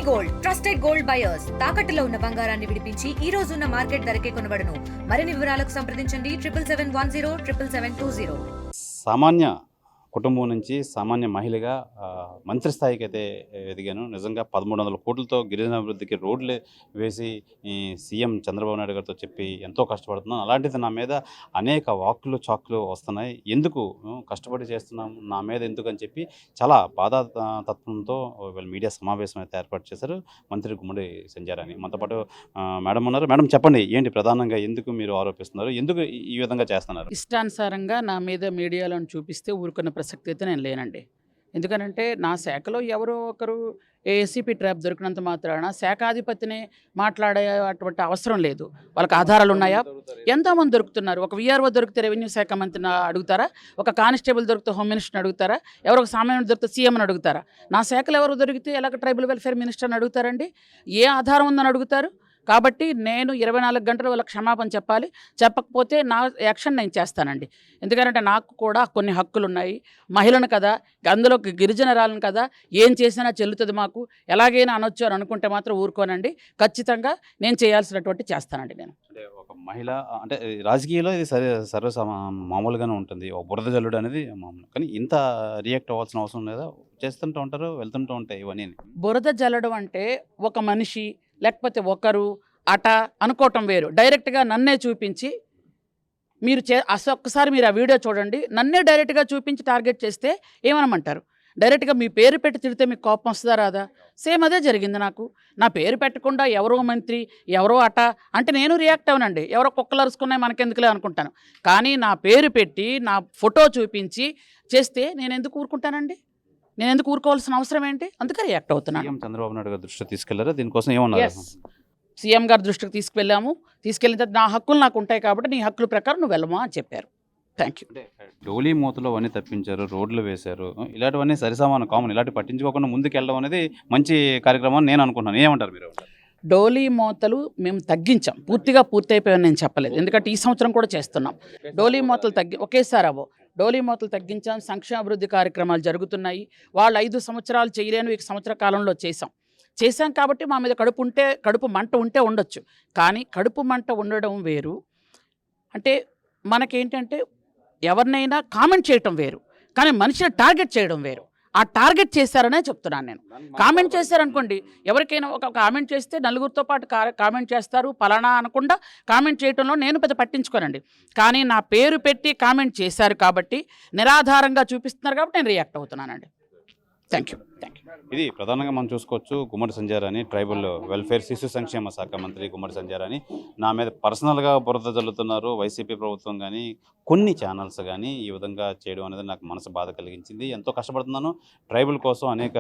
Gold trusted gold buyers తాకట్టులో ఉన్న బంగారాన్ని విడిపించి ఈ రోజు ఉన్న మార్కెట్ ధరకే కొనబడును. మరిన్ని వివరాలకు సంప్రదించండి 7771077720. సామాన్య కుటుంబం నుంచి సామాన్య మహిళగా మంత్రి స్థాయికి అయితే ఎదిగాను. నిజంగా 1300 కోట్లతో గిరిజనాభివృద్ధికి రోడ్లు వేసి సీఎం చంద్రబాబు నాయుడు గారితో చెప్పి ఎంతో కష్టపడుతున్నాను. అలాంటిది నా మీద అనేక వాక్కులు చాకులు వస్తున్నాయి. ఎందుకు కష్టపడి చేస్తున్నాం, నా మీద ఎందుకు అని చెప్పి చాలా బాధా తత్వంతో వీళ్ళు మీడియా సమావేశం అయితే ఏర్పాటు చేశారు మంత్రి గుమ్మడి సంధ్యారాణి. మనతో పాటు మేడం ఉన్నారు. మేడం చెప్పండి, ఏంటి ప్రధానంగా ఎందుకు మీరు ఆరోపిస్తున్నారు, ఎందుకు ఈ విధంగా చేస్తున్నారు? ఇష్టానుసారంగా నా మీద మీడియాలో చూపిస్తే ఊరుకున్న ప్రసక్తి అయితే నేను లేనండి. ఎందుకనంటే నా శాఖలో ఎవరో ఒకరు ఏసీపీ ట్రాప్ దొరికినంత మాత్రాన శాఖాధిపతిని మాట్లాడే అటువంటి అవసరం లేదు. వాళ్ళకి ఆధారాలు ఉన్నాయా? ఎంతోమంది దొరుకుతున్నారు. ఒక వీఆర్ఓ దొరికితే రెవెన్యూ శాఖ మంత్రిని అడుగుతారా? ఒక కానిస్టేబుల్ దొరికితే హోమ్ మినిస్టర్ని అడుగుతారా? ఎవరో ఒక సామాన్యుడు దొరికితే సీఎంని అడుగుతారా? నా శాఖలో ఎవరు దొరికితే ఎలాగ ట్రైబల్ వెల్ఫేర్ మినిస్టర్ని అడుగుతారండి? ఏ ఆధారం ఉందని అడుగుతారు? కాబట్టి నేను 24 గంటలు వాళ్ళకి క్షమాపణ చెప్పాలి. చెప్పకపోతే నా యాక్షన్ నేను చేస్తానండి. ఎందుకంటే నాకు కూడా కొన్ని హక్కులు ఉన్నాయి. మహిళను కదా, అందులో గిరిజనరాలను కదా, ఏం చేసినా చెల్లుతుంది మాకు, ఎలాగైనా అనొచ్చు అని అనుకుంటే మాత్రం ఊరుకోనండి. ఖచ్చితంగా నేను చేయాల్సినటువంటి చేస్తానండి. నేను అంటే ఒక మహిళ అంటే రాజకీయాల్లో ఇది మామూలుగానే ఉంటుంది, ఒక బురద జల్లుడు అనేది మామూలు. కానీ ఇంత రియాక్ట్ అవ్వాల్సిన అవసరం లేదా? చేస్తుంటూ ఉంటారు, వెళ్తుంటూ ఉంటాయి ఇవన్నీ. బురద జల్లడం అంటే ఒక మనిషి లేకపోతే ఒకరు అట అనుకోవటం వేరు. డైరెక్ట్గా నన్నే చూపించి మీరు ఒక్కసారి మీరు ఆ వీడియో చూడండి. నన్నే డైరెక్ట్గా చూపించి టార్గెట్ చేస్తే ఏమనమంటారు? డైరెక్ట్గా మీ పేరు పెట్టి తిడితే మీకు కోపం వస్తుందా రాదా? సేమ్ అదే జరిగింది నాకు. నా పేరు పెట్టకుండా ఎవరో మంత్రి, ఎవరో అట అంటే నేను రియాక్ట్ అవునండి. ఎవరో కుక్కలు అరుచుకున్నాయి మనకెందుకులే అనుకుంటాను. కానీ నా పేరు పెట్టి నా ఫోటో చూపించి చేస్తే నేను ఎందుకు ఊరుకుంటానండి? నేను ఎందుకు ఊరుకోవాల్సిన అవసరం ఏంటి? అందుకే రియాక్ట్ అవుతున్నాను. చంద్రబాబు నాయుడు గారి దృష్టికి తీసుకెళ్లారా? దీనికోసం ఏమన్నారు? సీఎం గారి దృష్టికి తీసుకెళ్ళిన తర్వాత నా హక్కులు నాకు ఉంటాయి కాబట్టి నీ హక్కుల ప్రకారం నువ్వు వెళ్ళమా అని చెప్పారు. Thank you. డోలీ మూతలో అవన్నీ తప్పించారు, రోడ్లు వేశారు, ఇలాంటివన్నీ సరిసమానం కామన్. ఇలాంటి పట్టించుకోకుండా ముందుకు వెళ్ళడం అనేది మంచి కార్యక్రమం నేను అనుకుంటున్నాను. ఏమంటారు మీరు? డోలీ మూతలు మేము తగ్గించాం, పూర్తిగా పూర్తి అయిపోయాయని నేను చెప్పలేదు. ఎందుకంటే ఈ సంవత్సరం కూడా చేస్తున్నాం. డోలీ మూతలు ఒకేసారి డోలీ మూతలు తగ్గించాం. సంక్షేమాభివృద్ధి కార్యక్రమాలు జరుగుతున్నాయి. వాళ్ళు 5 సంవత్సరాలు చేయలేని ఈ సంవత్సర కాలంలో చేశాం కాబట్టి మా మీద కడుపు మంట ఉంటే ఉండొచ్చు. కానీ కడుపు మంట ఉండడం వేరు. అంటే మనకేంటంటే ఎవరినైనా కామెంట్ చేయటం వేరు, కానీ మనిషిని టార్గెట్ చేయడం వేరు. ఆ టార్గెట్ చేశారనే చెప్తున్నాను నేను. కామెంట్ చేశారనుకోండి, ఎవరికైనా ఒక కామెంట్ చేస్తే నలుగురితో పాటు కామెంట్ చేస్తారు, పలానా అనకుండా కామెంట్ చేయడంలో నేను పెద్ద పట్టించుకోనండి. కానీ నా పేరు పెట్టి కామెంట్ చేశారు కాబట్టి, నిరాధారంగా చూపిస్తున్నారు కాబట్టి నేను రియాక్ట్ అవుతున్నానండి. Thank you. ఇది ప్రధానంగా మనం చూసుకోవచ్చు. గుమ్మడి సంధ్యారాణి ట్రైబల్ వెల్ఫేర్ శిశు సంక్షేమ శాఖ మంత్రి గుమ్మడి సంధ్యారాణి నా మీద పర్సనల్గా బురద జల్లుతున్నారు. వైసీపీ ప్రభుత్వం కానీ కొన్ని ఛానల్స్ కానీ ఈ విధంగా చేయడం అనేది నాకు మనసు బాధ కలిగించింది. ఎంతో కష్టపడుతున్నాను ట్రైబల్ కోసం, అనేక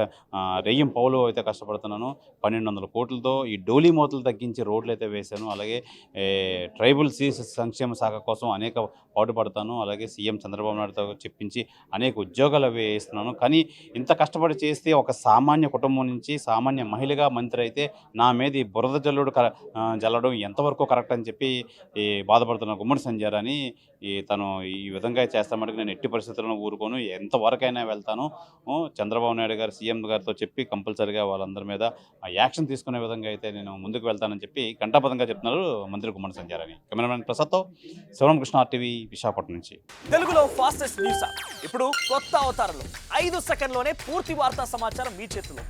రెయ్యం పౌలు అయితే కష్టపడుతున్నాను. 1200 కోట్లతో ఈ డోలీ మూతలు తగ్గించి రోడ్లు అయితే వేశాను. అలాగే ట్రైబల్ శిశు సంక్షేమ శాఖ కోసం అనేక పాటుపడతాను. అలాగే సీఎం చంద్రబాబు నాయుడుతో చెప్పించి అనేక ఉద్యోగాలు అవి వేస్తున్నాను. కానీ ఇంత కష్టపడి చేస్తే ఒక సామాన్య కుటుంబం నుంచి సామాన్య మహిళగా మంత్రి అయితే నా మీద ఈ బురద జల్లడం ఎంతవరకు కరెక్ట్ అని చెప్పి బాధపడుతున్న గుమ్మడి సంధ్యారాణి తను ఈ విధంగా చేస్తామంటే నేను ఎట్టి పరిస్థితుల్లో ఊరుకోను, ఎంతవరకైనా వెళ్తాను. చంద్రబాబు నాయుడు గారు సీఎం గారితో చెప్పి కంపల్సరీగా వాళ్ళందరి మీద యాక్షన్ తీసుకునే విధంగా అయితే నేను ముందుకు వెళ్తానని చెప్పి ఘంటాపథంగా చెప్తున్నారు మంత్రి గుమ్మడి సంధ్యారాణి. కెమెరామెన్ ప్రసాద్తో శివరామకృష్ణ, RTV, విశాఖపట్నం నుంచి. తెలుగులో ఫాస్టెస్ట్ న్యూస్ ఇప్పుడు కొత్త అవతారంలో 5 సెకండ్లోనే పూర్తి వార్తా సమాచారం మీ చేతిలో.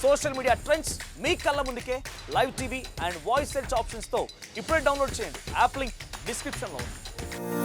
సోషల్ మీడియా ట్రెండ్స్ మీ కళ్ళ ముందుకే live TV and voice search ఆప్షన్స్తో ఇప్పుడే డౌన్లోడ్ చేయండి. యాప్ లింక్ డిస్క్రిప్షన్లో ఉంది.